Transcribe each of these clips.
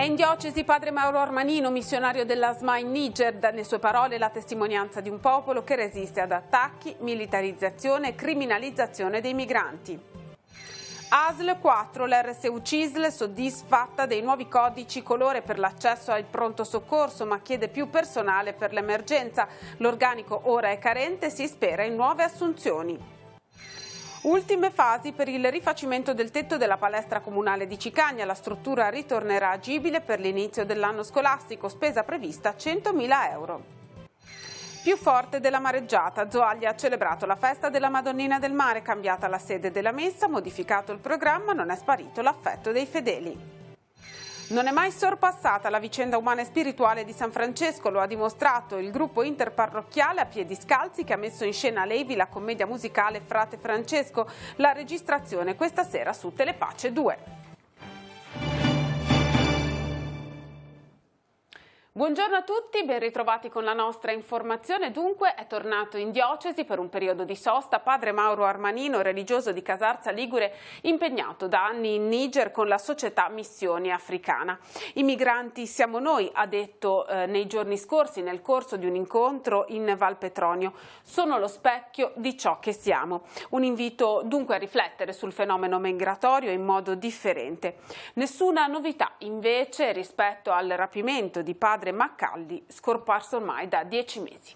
È in diocesi padre Mauro Armanino, missionario dell'ASMA in Niger, dalle sue parole la testimonianza di un popolo che resiste ad attacchi, militarizzazione e criminalizzazione dei migranti. ASL 4, l'RSU CISL soddisfatta dei nuovi codici colore per l'accesso al pronto soccorso, ma chiede più personale per l'emergenza. L'organico ora è carente, si spera in nuove assunzioni. Ultime fasi per il rifacimento del tetto della palestra comunale di Cicagna. La struttura ritornerà agibile per l'inizio dell'anno scolastico, spesa prevista 100.000 euro. Più forte della mareggiata, Zoaglia ha celebrato la festa della Madonnina del Mare, cambiata la sede della messa, modificato il programma, non è sparito l'affetto dei fedeli. Non è mai sorpassata la vicenda umana e spirituale di San Francesco, lo ha dimostrato il gruppo interparrocchiale a piedi scalzi che ha messo in scena a Levi la commedia musicale Frate Francesco. La registrazione questa sera su Telepace 2. Buongiorno a tutti, ben ritrovati con la nostra informazione. Dunque è tornato in diocesi per un periodo di sosta padre Mauro Armanino, religioso di Casarza Ligure, impegnato da anni in Niger con la società Missione Africana. I migranti siamo noi, ha detto nei giorni scorsi nel corso di un incontro in Val Petronio. Sono lo specchio di ciò che siamo. Un invito dunque a riflettere sul fenomeno migratorio in modo differente. Nessuna novità invece rispetto al rapimento di padre Maccaldi, scomparso ormai da 10 mesi.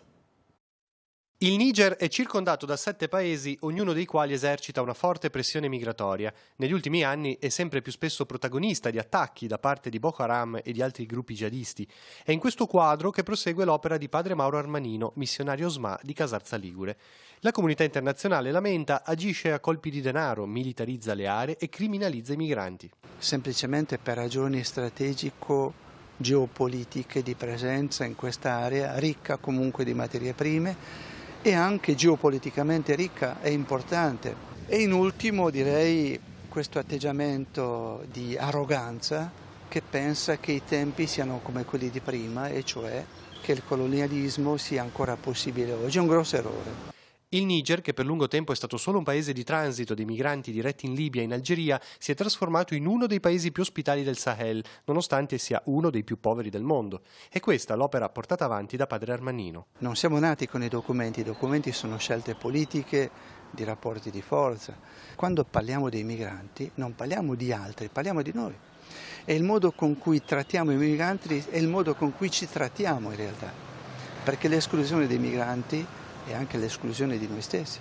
Il Niger è circondato da 7 paesi, ognuno dei quali esercita una forte pressione migratoria. Negli ultimi anni è sempre più spesso protagonista di attacchi da parte di Boko Haram e di altri gruppi jihadisti. È in questo quadro che prosegue l'opera di padre Mauro Armanino, missionario SMA di Casarza Ligure. La comunità internazionale lamenta, agisce a colpi di denaro, militarizza le aree e criminalizza i migranti. Semplicemente per ragioni strategico-geopolitiche di presenza in quest'area, ricca comunque di materie prime, e anche geopoliticamente ricca e importante. E in ultimo direi questo atteggiamento di arroganza che pensa che i tempi siano come quelli di prima, e cioè che il colonialismo sia ancora possibile oggi. È un grosso errore. Il Niger, che per lungo tempo è stato solo un paese di transito dei migranti diretti in Libia e in Algeria, si è trasformato in uno dei paesi più ospitali del Sahel, nonostante sia uno dei più poveri del mondo. E questa l'opera portata avanti da padre Armanino. Non siamo nati con i documenti sono scelte politiche, di rapporti di forza. Quando parliamo dei migranti non parliamo di altri, parliamo di noi. E il modo con cui trattiamo i migranti è il modo con cui ci trattiamo in realtà, perché l'esclusione dei migranti e anche l'esclusione di noi stessi.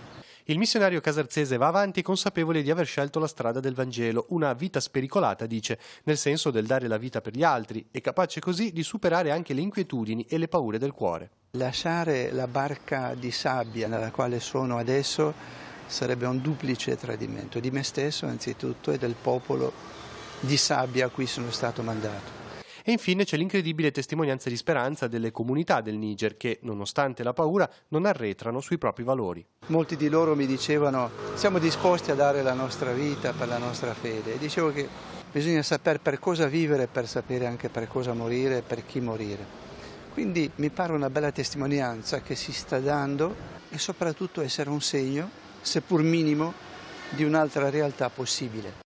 Il missionario casarzese va avanti consapevole di aver scelto la strada del Vangelo, una vita spericolata, dice, nel senso del dare la vita per gli altri, e capace così di superare anche le inquietudini e le paure del cuore. Lasciare la barca di sabbia nella quale sono adesso sarebbe un duplice tradimento di me stesso anzitutto e del popolo di sabbia a cui sono stato mandato. E infine c'è l'incredibile testimonianza di speranza delle comunità del Niger che, nonostante la paura, non arretrano sui propri valori. Molti di loro mi dicevano: siamo disposti a dare la nostra vita per la nostra fede. E dicevo che bisogna sapere per cosa vivere, per sapere anche per cosa morire e per chi morire. Quindi mi pare una bella testimonianza che si sta dando e soprattutto essere un segno, seppur minimo, di un'altra realtà possibile.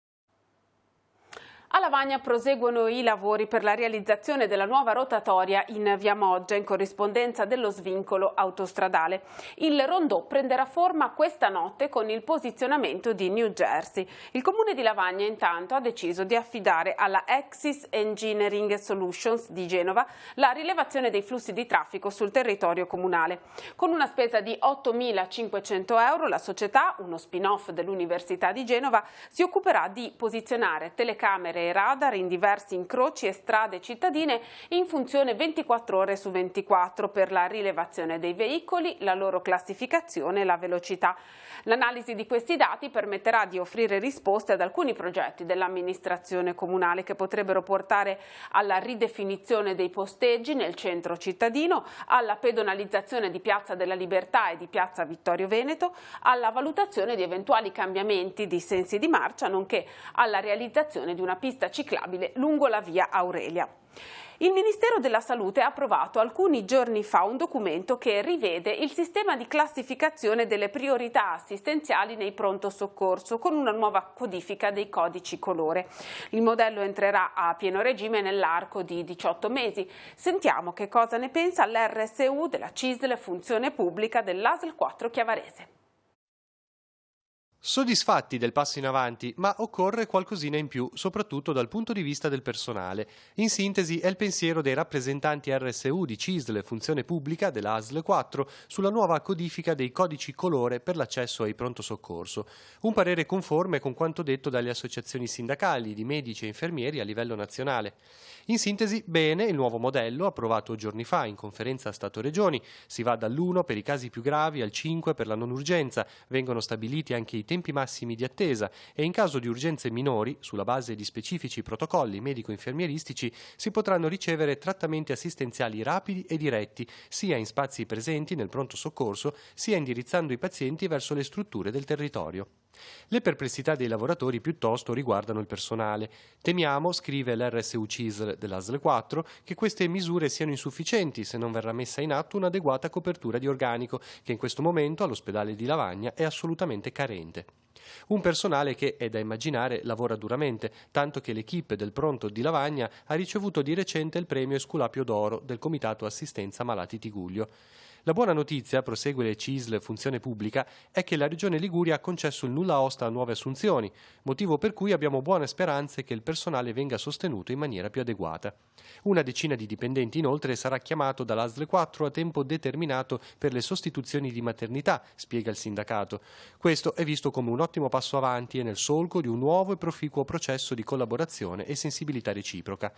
A Lavagna proseguono i lavori per la realizzazione della nuova rotatoria in via Moggia in corrispondenza dello svincolo autostradale. Il rondò prenderà forma questa notte con il posizionamento di New Jersey. Il comune di Lavagna intanto ha deciso di affidare alla Axis Engineering Solutions di Genova la rilevazione dei flussi di traffico sul territorio comunale. Con una spesa di 8.500 euro la società, uno spin-off dell'Università di Genova, si occuperà di posizionare telecamere e radar in diversi incroci e strade cittadine in funzione 24 ore su 24 per la rilevazione dei veicoli, la loro classificazione e la velocità. L'analisi di questi dati permetterà di offrire risposte ad alcuni progetti dell'amministrazione comunale che potrebbero portare alla ridefinizione dei posteggi nel centro cittadino, alla pedonalizzazione di Piazza della Libertà e di Piazza Vittorio Veneto, alla valutazione di eventuali cambiamenti di sensi di marcia, nonché alla realizzazione di una pista pista ciclabile lungo la via Aurelia. Il Ministero della Salute ha approvato alcuni giorni fa un documento che rivede il sistema di classificazione delle priorità assistenziali nei pronto soccorso con una nuova codifica dei codici colore. Il modello entrerà a pieno regime nell'arco di 18 mesi. Sentiamo che cosa ne pensa l'RSU della CISL Funzione Pubblica dell'ASL 4 Chiavarese. Soddisfatti del passo in avanti, ma occorre qualcosina in più, soprattutto dal punto di vista del personale. In sintesi è il pensiero dei rappresentanti RSU di CISL Funzione Pubblica della ASL 4 sulla nuova codifica dei codici colore per l'accesso ai pronto soccorso. Un parere conforme con quanto detto dalle associazioni sindacali di medici e infermieri a livello nazionale. In sintesi, bene il nuovo modello approvato giorni fa in conferenza Stato-Regioni. Si va dall'1 per i casi più gravi al 5 per la non urgenza. Vengono stabiliti anche i tempi massimi di attesa e in caso di urgenze minori, sulla base di specifici protocolli medico-infermieristici, si potranno ricevere trattamenti assistenziali rapidi e diretti, sia in spazi presenti nel pronto soccorso, sia indirizzando i pazienti verso le strutture del territorio. Le perplessità dei lavoratori piuttosto riguardano il personale. Temiamo, scrive l'RSU CISL dell'ASL 4, che queste misure siano insufficienti se non verrà messa in atto un'adeguata copertura di organico, che in questo momento all'ospedale di Lavagna è assolutamente carente. Un personale che, è da immaginare, lavora duramente, tanto che l'equipe del pronto di Lavagna ha ricevuto di recente il premio Esculapio d'Oro del Comitato Assistenza Malati Tigullio. La buona notizia, prosegue le CISL Funzione Pubblica, è che la Regione Liguria ha concesso il nulla osta a nuove assunzioni, motivo per cui abbiamo buone speranze che il personale venga sostenuto in maniera più adeguata. Una decina di dipendenti inoltre sarà chiamato dall'ASL 4 a tempo determinato per le sostituzioni di maternità, spiega il sindacato. Questo è visto come un ottimo passo avanti e nel solco di un nuovo e proficuo processo di collaborazione e sensibilità reciproca.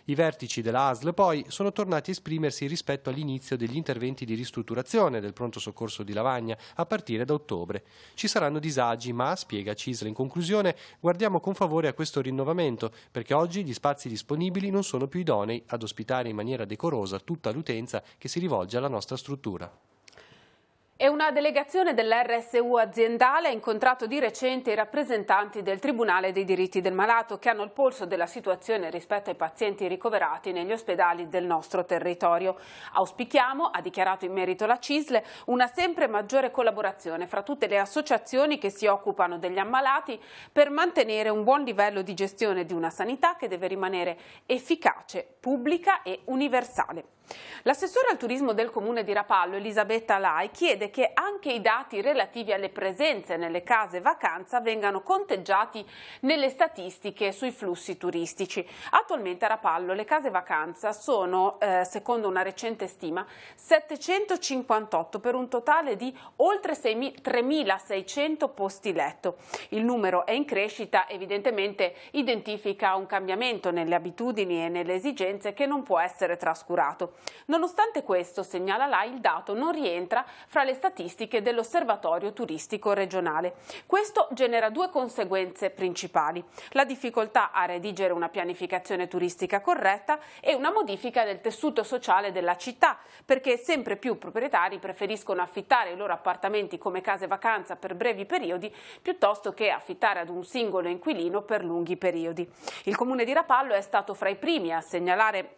I vertici della ASL poi sono tornati a esprimersi rispetto all'inizio degli interventi di ristrutturazione del pronto soccorso di Lavagna a partire da ottobre. Ci saranno disagi, ma, spiega CISL in conclusione, guardiamo con favore a questo rinnovamento, perché oggi gli spazi disponibili non sono più idonei ad ospitare in maniera decorosa tutta l'utenza che si rivolge alla nostra struttura. E una delegazione dell'RSU aziendale ha incontrato di recente i rappresentanti del Tribunale dei diritti del malato che hanno il polso della situazione rispetto ai pazienti ricoverati negli ospedali del nostro territorio. Auspichiamo, ha dichiarato in merito la CISL, una sempre maggiore collaborazione fra tutte le associazioni che si occupano degli ammalati per mantenere un buon livello di gestione di una sanità che deve rimanere efficace, pubblica e universale. L'assessore al turismo del comune di Rapallo, Elisabetta Lai, chiede che anche i dati relativi alle presenze nelle case vacanza vengano conteggiati nelle statistiche sui flussi turistici. Attualmente a Rapallo le case vacanza sono, secondo una recente stima, 758 per un totale di oltre 3.600 posti letto. Il numero è in crescita, evidentemente identifica un cambiamento nelle abitudini e nelle esigenze che non può essere trascurato. Nonostante questo, segnala Lai, il dato non rientra fra le statistiche dell'Osservatorio Turistico Regionale. Questo genera due conseguenze principali: la difficoltà a redigere una pianificazione turistica corretta e una modifica del tessuto sociale della città, perché sempre più proprietari preferiscono affittare i loro appartamenti come case vacanza per brevi periodi piuttosto che affittare ad un singolo inquilino per lunghi periodi. Il Comune di Rapallo è stato fra i primi a segnalare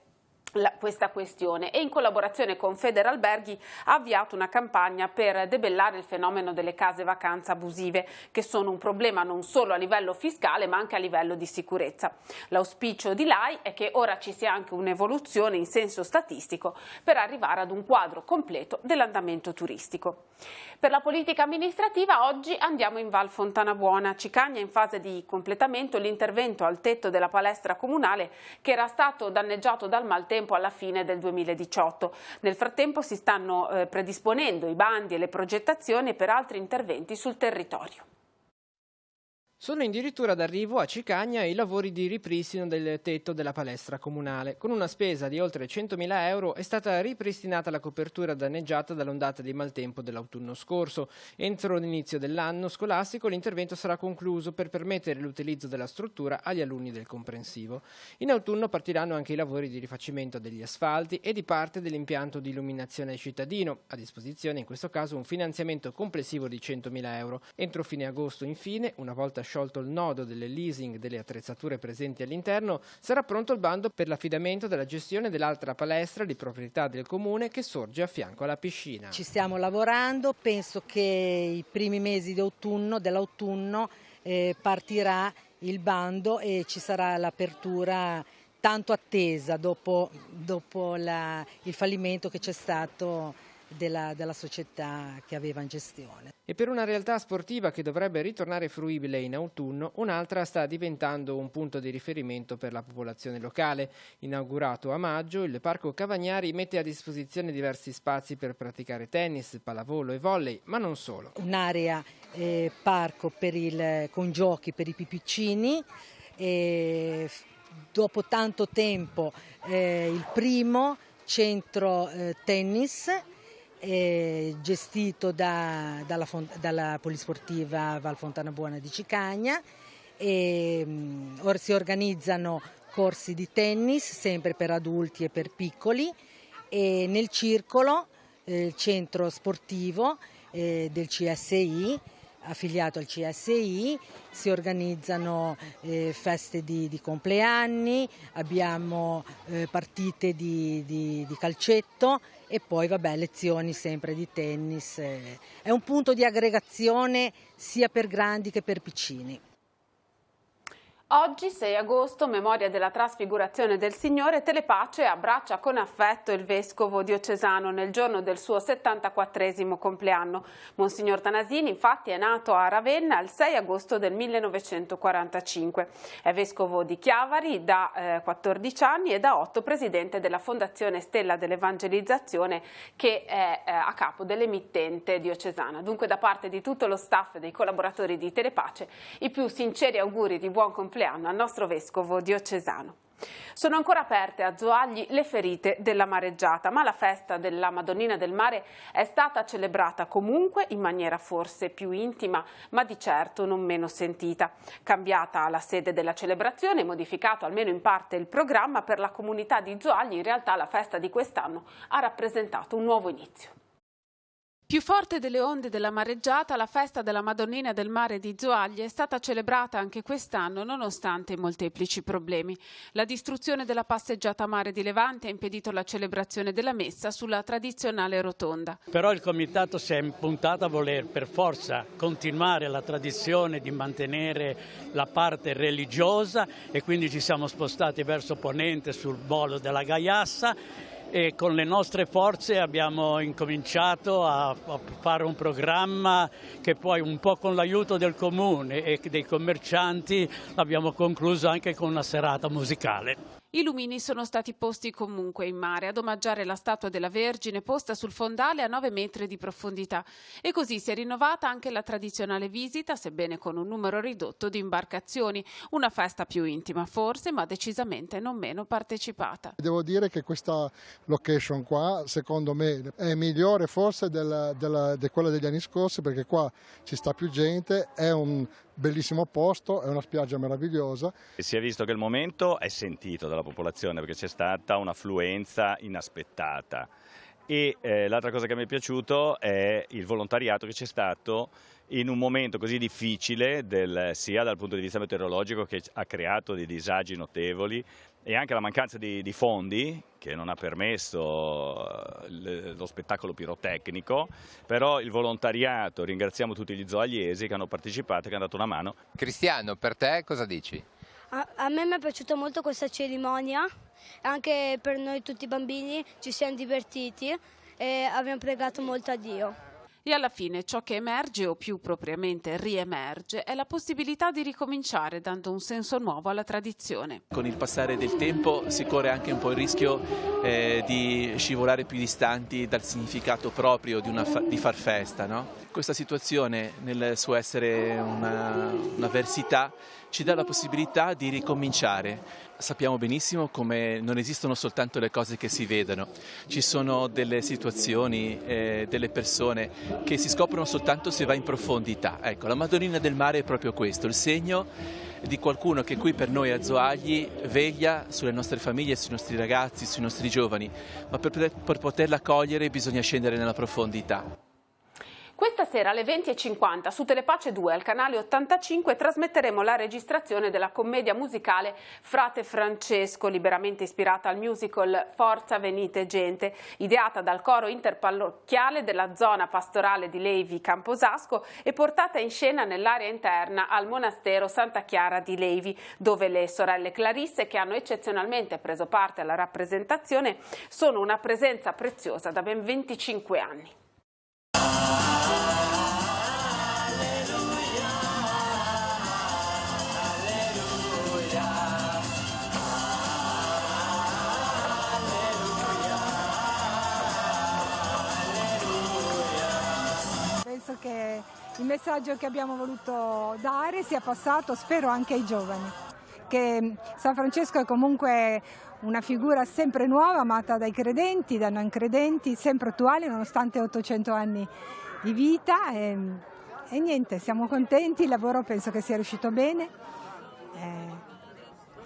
questa questione e in collaborazione con Federalberghi ha avviato una campagna per debellare il fenomeno delle case vacanza abusive, che sono un problema non solo a livello fiscale ma anche a livello di sicurezza. L'auspicio di Lai è che ora ci sia anche un'evoluzione in senso statistico per arrivare ad un quadro completo dell'andamento turistico. Per la politica amministrativa oggi andiamo in Val Fontanabuona. Cicagna in fase di completamento l'intervento al tetto della palestra comunale che era stato danneggiato dal maltempo alla fine del 2018. Nel frattempo si stanno predisponendo i bandi e le progettazioni per altri interventi sul territorio. Sono addirittura d'arrivo a Cicagna i lavori di ripristino del tetto della palestra comunale. Con una spesa di oltre 100.000 euro è stata ripristinata la copertura danneggiata dall'ondata di maltempo dell'autunno scorso. Entro l'inizio dell'anno scolastico l'intervento sarà concluso per permettere l'utilizzo della struttura agli alunni del comprensivo. In autunno partiranno anche i lavori di rifacimento degli asfalti e di parte dell'impianto di illuminazione cittadino. A disposizione in questo caso un finanziamento complessivo di 100.000 euro. Entro fine agosto, infine, una volta sciolto il nodo del leasing delle attrezzature presenti all'interno, sarà pronto il bando per l'affidamento della gestione dell'altra palestra di proprietà del comune che sorge a fianco alla piscina. Ci stiamo lavorando, penso che i primi mesi dell'autunno partirà il bando e ci sarà l'apertura tanto attesa dopo il fallimento che c'è stato della società che aveva in gestione. E per una realtà sportiva che dovrebbe ritornare fruibile in autunno, un'altra sta diventando un punto di riferimento per la popolazione locale. Inaugurato a maggio, il Parco Cavagnari mette a disposizione diversi spazi per praticare tennis, pallavolo e volley, ma non solo. Un'area parco con giochi per i più piccini. Dopo tanto tempo il primo centro tennis gestito dalla Polisportiva Val Fontana Buona di Cicagna. Ora si organizzano corsi di tennis sempre per adulti e per piccoli, e nel circolo il centro sportivo del CSI, affiliato al CSI, si organizzano feste di compleanni, abbiamo partite di calcetto e poi lezioni sempre di tennis. È un punto di aggregazione sia per grandi che per piccini. Oggi, 6 agosto, memoria della trasfigurazione del Signore, Telepace abbraccia con affetto il vescovo diocesano nel giorno del suo 74esimo compleanno. Monsignor Tanasini, infatti, è nato a Ravenna il 6 agosto del 1945. È vescovo di Chiavari da 14 anni e da 8 presidente della Fondazione Stella dell'Evangelizzazione, che è a capo dell'emittente diocesana. Dunque, da parte di tutto lo staff e dei collaboratori di Telepace, i più sinceri auguri di buon compleanno al nostro vescovo diocesano. Sono ancora aperte a Zoagli le ferite della mareggiata, ma la festa della Madonnina del Mare è stata celebrata comunque in maniera forse più intima, ma di certo non meno sentita. Cambiata la sede della celebrazione, modificato almeno in parte il programma, per la comunità di Zoagli in realtà la festa di quest'anno ha rappresentato un nuovo inizio. Più forte delle onde della mareggiata, la festa della Madonnina del Mare di Zoagli è stata celebrata anche quest'anno nonostante i molteplici problemi. La distruzione della passeggiata mare di Levante ha impedito la celebrazione della messa sulla tradizionale rotonda. Però il comitato si è puntato a voler per forza continuare la tradizione di mantenere la parte religiosa e quindi ci siamo spostati verso ponente sul bolo della Gaiassa. E con le nostre forze abbiamo incominciato a fare un programma che poi, un po' con l'aiuto del comune e dei commercianti, abbiamo concluso anche con una serata musicale. I lumini sono stati posti comunque in mare ad omaggiare la statua della Vergine posta sul fondale a 9 metri di profondità, e così si è rinnovata anche la tradizionale visita, sebbene con un numero ridotto di imbarcazioni, una festa più intima forse, ma decisamente non meno partecipata. Devo dire che questa location qua secondo me è migliore forse di quella degli anni scorsi, perché qua ci sta più gente, è un bellissimo posto, è una spiaggia meravigliosa. Si è visto che il momento è sentito dalla popolazione perché c'è stata un'affluenza inaspettata, e l'altra cosa che mi è piaciuto è il volontariato che c'è stato in un momento così difficile, sia dal punto di vista meteorologico, che ha creato dei disagi notevoli, e anche la mancanza di fondi che non ha permesso lo spettacolo pirotecnico, però il volontariato, ringraziamo tutti gli zoagliesi che hanno partecipato e che hanno dato una mano. Cristiano, per te cosa dici? A me mi è piaciuta molto questa cerimonia, anche per noi tutti i bambini ci siamo divertiti e abbiamo pregato molto a Dio. E alla fine ciò che emerge, o più propriamente riemerge, è la possibilità di ricominciare dando un senso nuovo alla tradizione. Con il passare del tempo si corre anche un po' il rischio di scivolare più distanti dal significato proprio di far festa, no? Questa situazione, nel suo essere un'avversità, ci dà la possibilità di ricominciare. Sappiamo benissimo come non esistono soltanto le cose che si vedono, ci sono delle situazioni, delle persone che si scoprono soltanto se va in profondità. Ecco, la Madonnina del Mare è proprio questo, il segno di qualcuno che qui per noi a Zoagli veglia sulle nostre famiglie, sui nostri ragazzi, sui nostri giovani, ma per poterla cogliere bisogna scendere nella profondità. Questa sera alle 20:50 su Telepace 2 al canale 85 trasmetteremo la registrazione della commedia musicale Frate Francesco, liberamente ispirata al musical Forza Venite Gente, ideata dal coro interparrocchiale della zona pastorale di Levi Camposasco e portata in scena nell'area interna al monastero Santa Chiara di Levi, dove le sorelle Clarisse, che hanno eccezionalmente preso parte alla rappresentazione, sono una presenza preziosa da ben 25 anni. Penso che il messaggio che abbiamo voluto dare sia passato, spero, anche ai giovani, che San Francesco è comunque una figura sempre nuova, amata dai credenti, da non credenti, sempre attuale nonostante 800 anni di vita e niente, siamo contenti, il lavoro penso che sia riuscito bene.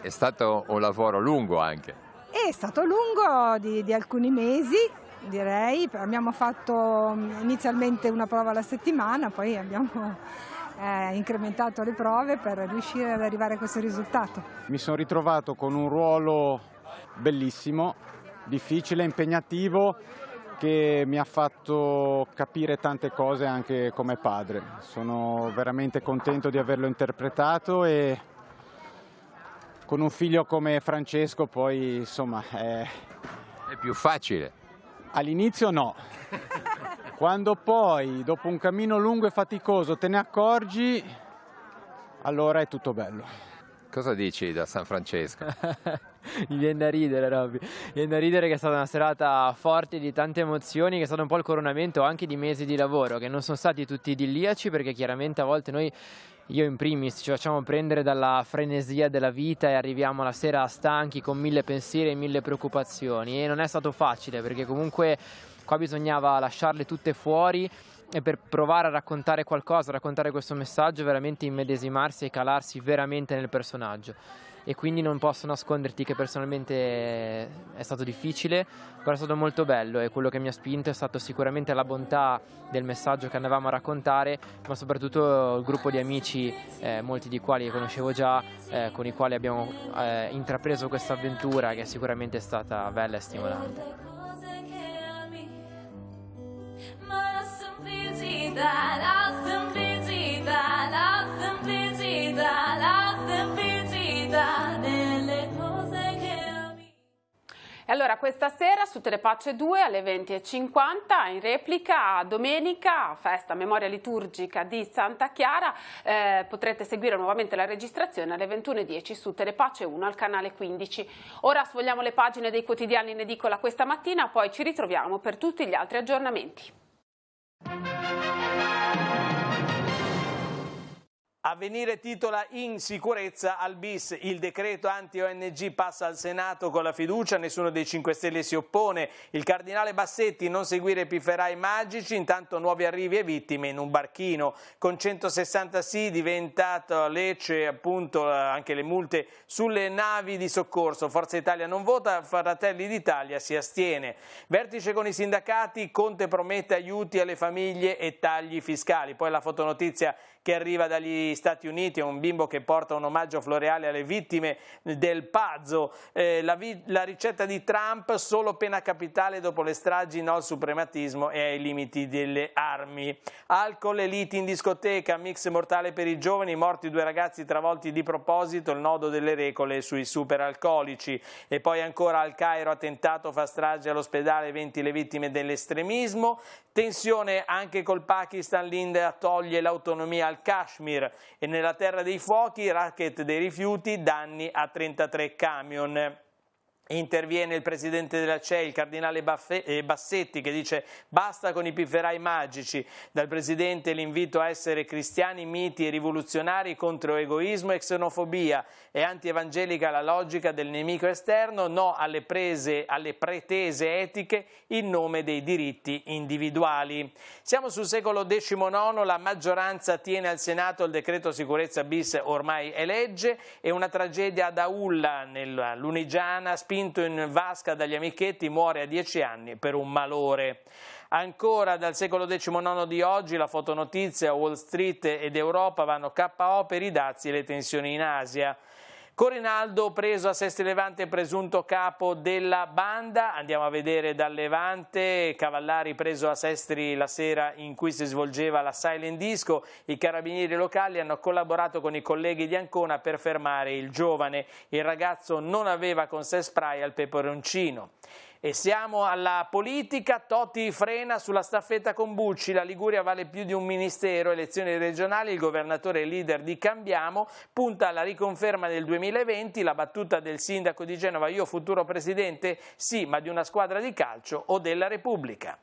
È stato un lavoro lungo anche. È stato lungo di alcuni mesi, direi. Abbiamo fatto inizialmente una prova alla settimana, poi abbiamo incrementato le prove per riuscire ad arrivare a questo risultato. Mi sono ritrovato con un ruolo bellissimo, difficile, impegnativo, che mi ha fatto capire tante cose anche come padre. Sono veramente contento di averlo interpretato e con un figlio come Francesco poi insomma è più facile. All'inizio no, quando poi dopo un cammino lungo e faticoso te ne accorgi, allora è tutto bello. Cosa dici da San Francesco? Mi viene da ridere, Robby. Mi viene da ridere che è stata una serata forte di tante emozioni, che è stato un po' il coronamento anche di mesi di lavoro, che non sono stati tutti idilliaci, perché chiaramente a volte noi, io in primis, ci facciamo prendere dalla frenesia della vita e arriviamo la sera stanchi con 1000 pensieri e 1000 preoccupazioni, e non è stato facile, perché comunque qua bisognava lasciarle tutte fuori e per provare a raccontare qualcosa, a raccontare questo messaggio, veramente immedesimarsi e calarsi veramente nel personaggio. E quindi non posso nasconderti che personalmente è stato difficile, però è stato molto bello, e quello che mi ha spinto è stato sicuramente la bontà del messaggio che andavamo a raccontare, ma soprattutto il gruppo di amici, molti di quali conoscevo già, con i quali abbiamo intrapreso questa avventura, che sicuramente è stata bella e stimolante. E allora questa sera su Telepace 2 alle 20:50 in replica domenica, festa memoria liturgica di Santa Chiara, potrete seguire nuovamente la registrazione alle 21:10 su Telepace 1 al canale 15. Ora sfogliamo le pagine dei quotidiani in edicola questa mattina, poi ci ritroviamo per tutti gli altri aggiornamenti. Avvenire titola in sicurezza al bis, il decreto anti-ONG passa al Senato con la fiducia, nessuno dei 5 Stelle si oppone, il cardinale Bassetti non seguire pifferai magici, intanto nuovi arrivi e vittime in un barchino, con 160 sì diventato a Lecce appunto anche le multe sulle navi di soccorso, Forza Italia non vota, Fratelli d'Italia si astiene, vertice con i sindacati, Conte promette aiuti alle famiglie e tagli fiscali, poi la fotonotizia che arriva dagli Stati Uniti, è un bimbo che porta un omaggio floreale alle vittime del Pazzo, la ricetta di Trump, solo pena capitale dopo le stragi, no al suprematismo e ai limiti delle armi. Alcol e liti in discoteca, mix mortale per i giovani, morti 2 ragazzi travolti di proposito, il nodo delle regole sui superalcolici. E poi ancora al Cairo, attentato fa strage all'ospedale, 20 le vittime dell'estremismo, tensione anche col Pakistan, l'India toglie l'autonomia al Kashmir e nella terra dei fuochi, racket dei rifiuti, danni a 33 camion. Interviene il presidente della CEI, il cardinale Bassetti, che dice basta con i pifferai magici. Dal presidente l'invito a essere cristiani, miti e rivoluzionari contro egoismo e xenofobia. È antievangelica la logica del nemico esterno, no alle pretese etiche in nome dei diritti individuali. Siamo sul secolo XIX, la maggioranza tiene al Senato il decreto sicurezza bis, ormai è legge, e una tragedia ad Aulla, nella Lunigiana, spinge spinto in vasca dagli amichetti, muore a 10 anni per un malore. Ancora dal secolo XIX di oggi la fotonotizia, Wall Street ed Europa vanno KO per i dazi e le tensioni in Asia. Corinaldo preso a Sestri Levante, presunto capo della banda. Andiamo a vedere dal Levante. Cavallari preso a Sestri la sera in cui si svolgeva la Silent Disco. I carabinieri locali hanno collaborato con i colleghi di Ancona per fermare il giovane. Il ragazzo non aveva con sé spray al peperoncino. E siamo alla politica. Totti frena sulla staffetta con Bucci, la Liguria vale più di un ministero, elezioni regionali, il governatore leader di Cambiamo, punta alla riconferma del 2020, la battuta del sindaco di Genova, io futuro presidente, sì, ma di una squadra di calcio o della Repubblica.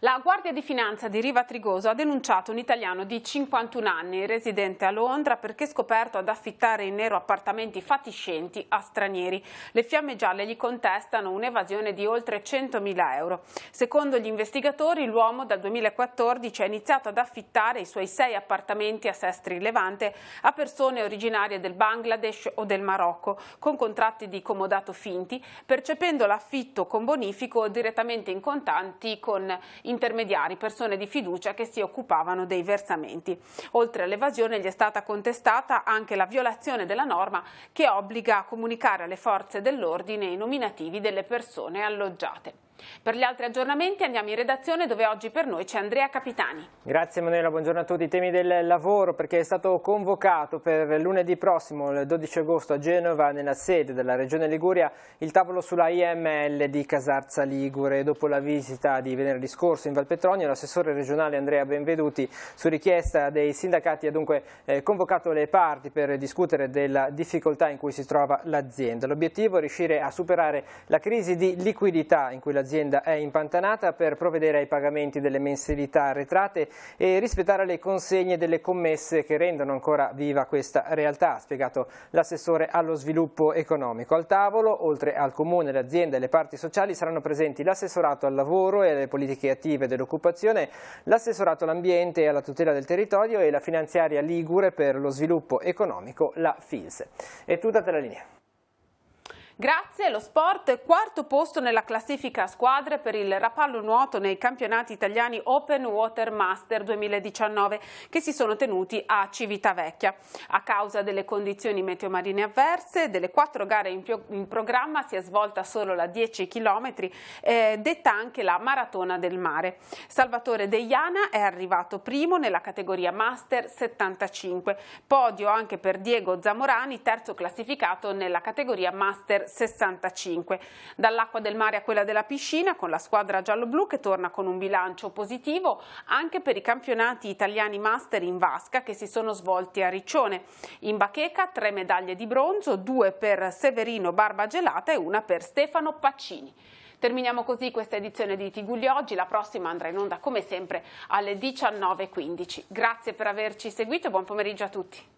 La Guardia di Finanza di Riva Trigoso ha denunciato un italiano di 51 anni, residente a Londra, perché scoperto ad affittare in nero appartamenti fatiscenti a stranieri. Le Fiamme Gialle gli contestano un'evasione di oltre 100.000 euro. Secondo gli investigatori, l'uomo dal 2014 ha iniziato ad affittare i suoi 6 appartamenti a Sestri Levante a persone originarie del Bangladesh o del Marocco, con contratti di comodato finti, percependo l'affitto con bonifico o direttamente in contanti con intermediari, persone di fiducia che si occupavano dei versamenti. Oltre all'evasione gli è stata contestata anche la violazione della norma che obbliga a comunicare alle forze dell'ordine i nominativi delle persone alloggiate. Per gli altri aggiornamenti andiamo in redazione, dove oggi per noi c'è Andrea Capitani. Grazie Manuela, buongiorno a tutti. I temi del lavoro, perché è stato convocato per lunedì prossimo, il 12 agosto a Genova, nella sede della Regione Liguria, il tavolo sulla IML di Casarza Ligure. Dopo la visita di venerdì scorso in Valpetronio, l'assessore regionale Andrea Benveduti, su richiesta dei sindacati, ha dunque convocato le parti per discutere della difficoltà in cui si trova l'azienda. L'obiettivo è riuscire a superare la crisi di liquidità in cui l'azienda è impantanata, per provvedere ai pagamenti delle mensilità arretrate e rispettare le consegne delle commesse che rendono ancora viva questa realtà, ha spiegato l'assessore allo sviluppo economico. Al tavolo, oltre al comune, l'azienda e le parti sociali, saranno presenti l'assessorato al lavoro e alle politiche attive dell'occupazione, l'assessorato all'ambiente e alla tutela del territorio e la finanziaria Ligure per lo sviluppo economico, la FILS. E tu date la linea. Grazie, lo sport, quarto posto nella classifica a squadre per il rapallo nuoto nei campionati italiani Open Water Master 2019 che si sono tenuti a Civitavecchia. A causa delle condizioni meteomarine avverse, delle 4 gare in programma si è svolta solo la 10 km, detta anche la Maratona del Mare. Salvatore Deiana è arrivato primo nella categoria Master 75, podio anche per Diego Zamorani, terzo classificato nella categoria Master 65. Dall'acqua del mare a quella della piscina, con la squadra giallo-blu che torna con un bilancio positivo anche per i campionati italiani master in vasca che si sono svolti a Riccione. In bacheca 3 medaglie di bronzo, 2 per Severino Barbagelata e 1 per Stefano Paccini. Terminiamo così questa edizione di Tigulli Oggi, la prossima andrà in onda come sempre alle 19:15. Grazie per averci seguito e buon pomeriggio a tutti.